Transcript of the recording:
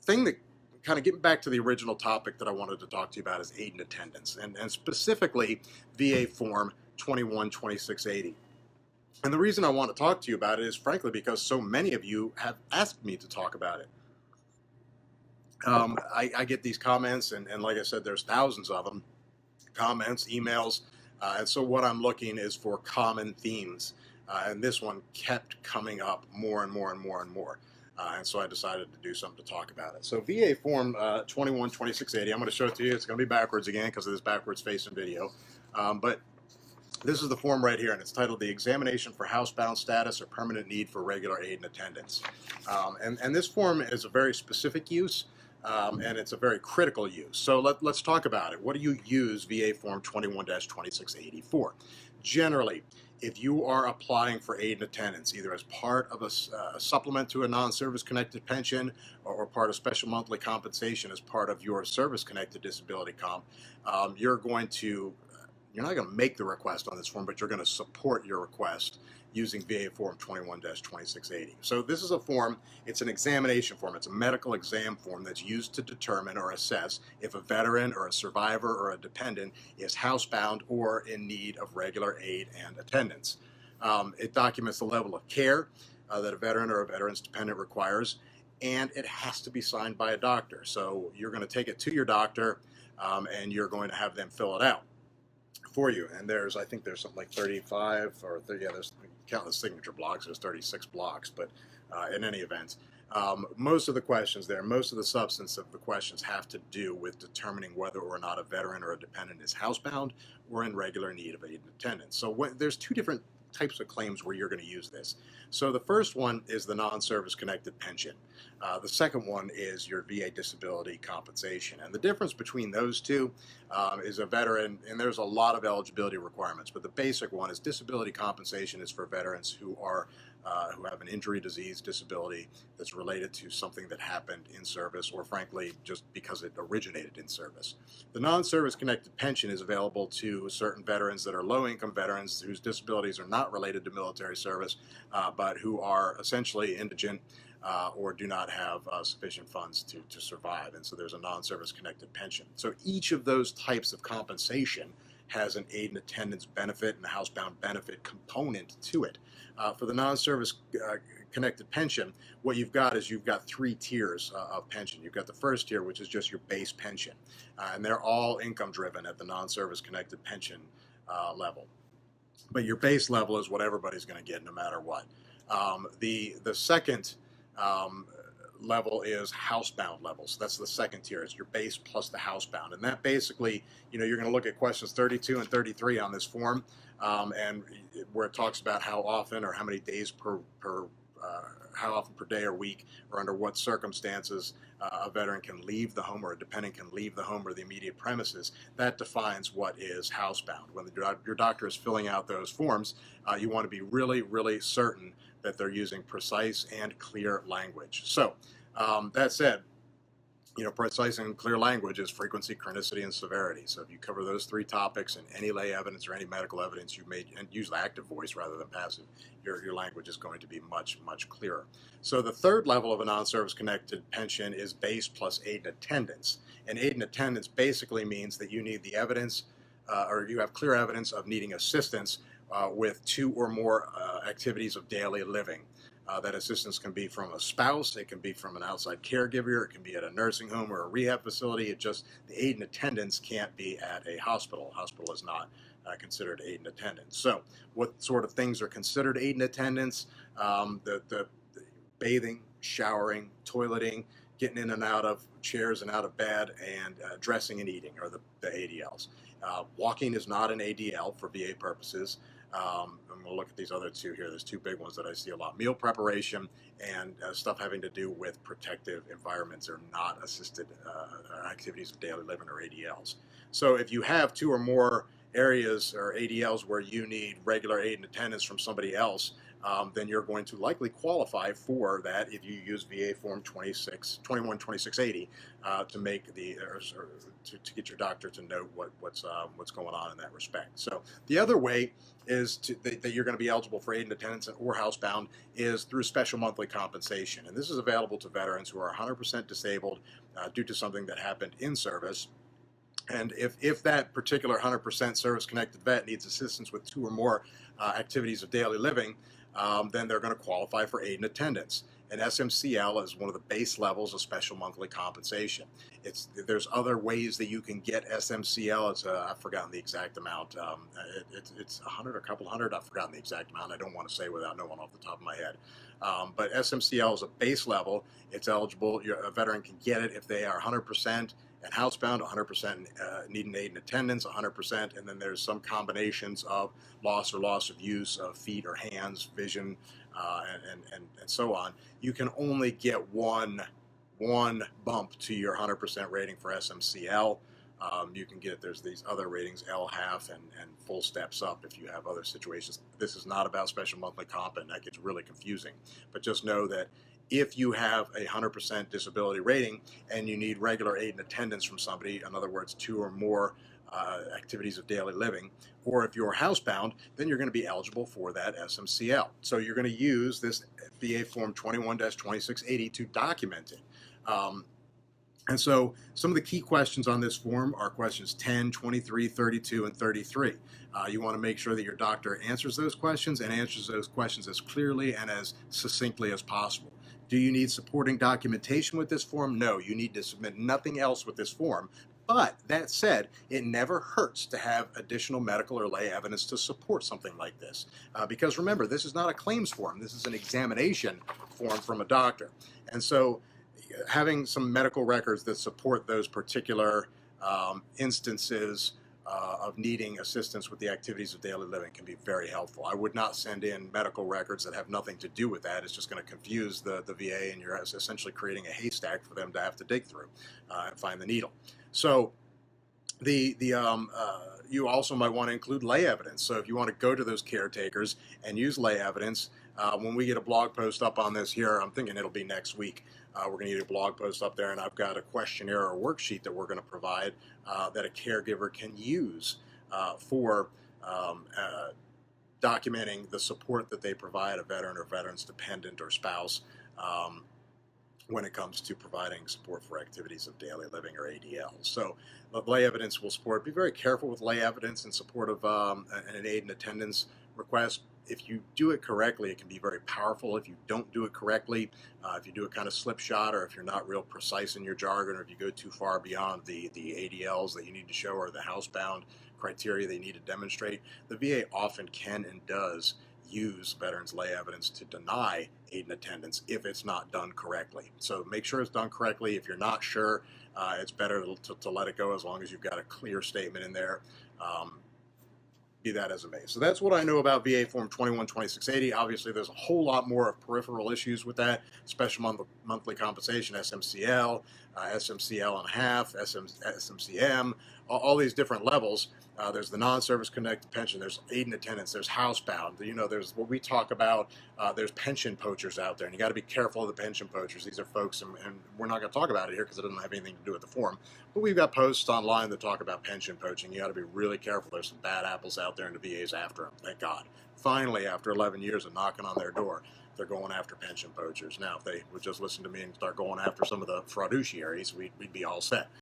thing that kind of getting back to the original topic that I wanted to talk to you about is aid and attendance, and specifically VA Form 212680. And the reason I want to talk to you about it is frankly because so many of you have asked me to talk about it. I get these comments, and like I said, there's thousands of them, comments, emails, and so what I'm looking is for common themes. And this one kept coming up more and more and more and more. And so I decided to do something to talk about it. So VA Form 212680, I'm going to show it to you. It's going to be backwards again because of this backwards facing video. But this is the form right here, and it's titled The Examination for Housebound Status or Permanent Need for Regular Aid and Attendance. And this form is a very specific use, and it's a very critical use. So let's talk about it. What do you use VA Form 21-2680 for? Generally, if you are applying for aid and attendance, either as part of a supplement to a non-service connected pension or part of special monthly compensation as part of your service connected disability comp, you're not going to make the request on this form, but you're going to support your request using VA Form 21-2680. So this is a form, it's an examination form, it's a medical exam form that's used to determine or assess if a veteran or a survivor or a dependent is housebound or in need of regular aid and attendance. It documents the level of care that a veteran or a veteran's dependent requires, and it has to be signed by a doctor. So you're going to take it to your doctor, and you're going to have them fill it out for you. And I think there's something like 35 or 30, yeah, there's countless signature blocks, there's 36 blocks, but in any event, most of the questions there, most of the substance of the questions have to do with determining whether or not a veteran or a dependent is housebound or in regular need of aid and attendance. So there's two different types of claims where you're going to use this. So the first one is the non-service connected pension. The second one is your VA disability compensation. And the difference between those two is a veteran, and there's a lot of eligibility requirements, but the basic one is disability compensation is for veterans who have an injury, disease, disability that's related to something that happened in service, or frankly, just because it originated in service. The non-service connected pension is available to certain veterans that are low-income veterans whose disabilities are not related to military service, but who are essentially indigent or do not have sufficient funds to survive. And so there's a non-service connected pension. So each of those types of compensation has an aid and attendance benefit and a housebound benefit component to it. For the non-service connected pension, what you've got is you've got three tiers of pension. You've got the first tier, which is just your base pension, and they're all income driven at the non-service connected pension level. But your base level is what everybody's going to get no matter what. The second level is housebound levels. That's the second tier. It's your base plus the housebound. And that basically, you're going to look at questions 32 and 33 on this form, and where it talks about how often or how many days how often per day or week or under what circumstances a veteran can leave the home or a dependent can leave the home or the immediate premises. That defines what is housebound. When your doctor is filling out those forms, you want to be really, really certain that they're using precise and clear language. So that said, precise and clear language is frequency, chronicity, and severity. So if you cover those three topics in any lay evidence or any medical evidence you've made, and use active voice rather than passive, your language is going to be much, much clearer. So the third level of a non-service connected pension is base plus aid and attendance. And aid and attendance basically means that you need the evidence, or you have clear evidence of needing assistance with two or more activities of daily living. That assistance can be from a spouse, it can be from an outside caregiver, it can be at a nursing home or a rehab facility. The aid and attendance can't be at a hospital. Hospital is not considered aid and attendance. So what sort of things are considered aid and attendance? The bathing, showering, toileting, getting in and out of chairs and out of bed, and dressing and eating are the ADLs. Walking is not an ADL for VA purposes. I'm going to look at these other two here. There's two big ones that I see a lot. Meal preparation and stuff having to do with protective environments are not assisted activities of daily living or ADLs. So if you have two or more areas or ADLs where you need regular aid and attendance from somebody else, then you're going to likely qualify for that if you use VA Form 212680 to make or to get your doctor to note what's going on in that respect. So the other way is that you're going to be eligible for aid and attendance or housebound is through special monthly compensation, and this is available to veterans who are 100% disabled due to something that happened in service. And if that particular 100% service-connected vet needs assistance with 2 or more activities of daily living, then they're going to qualify for aid and attendance. And SMCL is one of the base levels of special monthly compensation. There's other ways that you can get SMCL. I've forgotten the exact amount. It's 100 or a couple hundred. I've forgotten the exact amount. I don't want to say without knowing off the top of my head. But SMCL is a base level. It's eligible. A veteran can get it if they are 100% and housebound, 100% needing aid and attendance, 100%, and then there's some combinations of loss of use of feet or hands, vision, and so on. You can only get one bump to your 100% rating for SMCL. You can get, there's these other ratings, L half and full steps up if you have other situations. This is not about special monthly comp, and that gets really confusing. But just know that if you have a 100% disability rating and you need regular aid and attendance from somebody, in other words, 2 or more activities of daily living, or if you're housebound, then you're going to be eligible for that SMCL. So you're going to use this VA Form 21-2680 to document it. And so some of the key questions on this form are questions 10, 23, 32, and 33. You want to make sure that your doctor answers those questions and answers those questions as clearly and as succinctly as possible. Do you need supporting documentation with this form? No, you need to submit nothing else with this form. But that said, it never hurts to have additional medical or lay evidence to support something like this. Because remember, this is not a claims form. This is an examination form from a doctor. And so having some medical records that support those particular instances of needing assistance with the activities of daily living can be very helpful. I would not send in medical records that have nothing to do with that. It's just going to confuse the VA, and you're essentially creating a haystack for them to have to dig through and find the needle. So you also might want to include lay evidence. So if you want to go to those caretakers and use lay evidence, when we get a blog post up on this here, I'm thinking it'll be next week. We're going to get a blog post up there, and I've got a questionnaire or worksheet that we're going to provide that a caregiver can use for documenting the support that they provide a veteran or veteran's dependent or spouse when it comes to providing support for activities of daily living or ADL. So lay evidence will support. Be very careful with lay evidence in support of an aid and attendance request. If you do it correctly, it can be very powerful. If you don't do it correctly, if you do it kind of slipshod, or if you're not real precise in your jargon, or if you go too far beyond the ADLs that you need to show or the housebound criteria they need to demonstrate, the VA often can and does use veterans' lay evidence to deny aid and attendance if it's not done correctly. So make sure it's done correctly. If you're not sure, it's better to let it go as long as you've got a clear statement in there. Be that as it may. So that's what I know about VA Form 21-2680. Obviously, there's a whole lot more of peripheral issues with that. Special monthly compensation, SMCL, SMCL and a half, SMCM, all these different levels. There's the non-service connected pension. There's aid and attendance. There's housebound. You know, there's what we talk about. There's pension poachers out there, and you got to be careful of the pension poachers. These are folks, and we're not going to talk about it here because it doesn't have anything to do with the form. But we've got posts online that talk about pension poaching. You got to be really careful. There's some bad apples out there, and the VA's after them. Thank God. Finally, after 11 years of knocking on their door, they're going after pension poachers. Now, if they would just listen to me and start going after some of the fiduciaries, we'd be all set.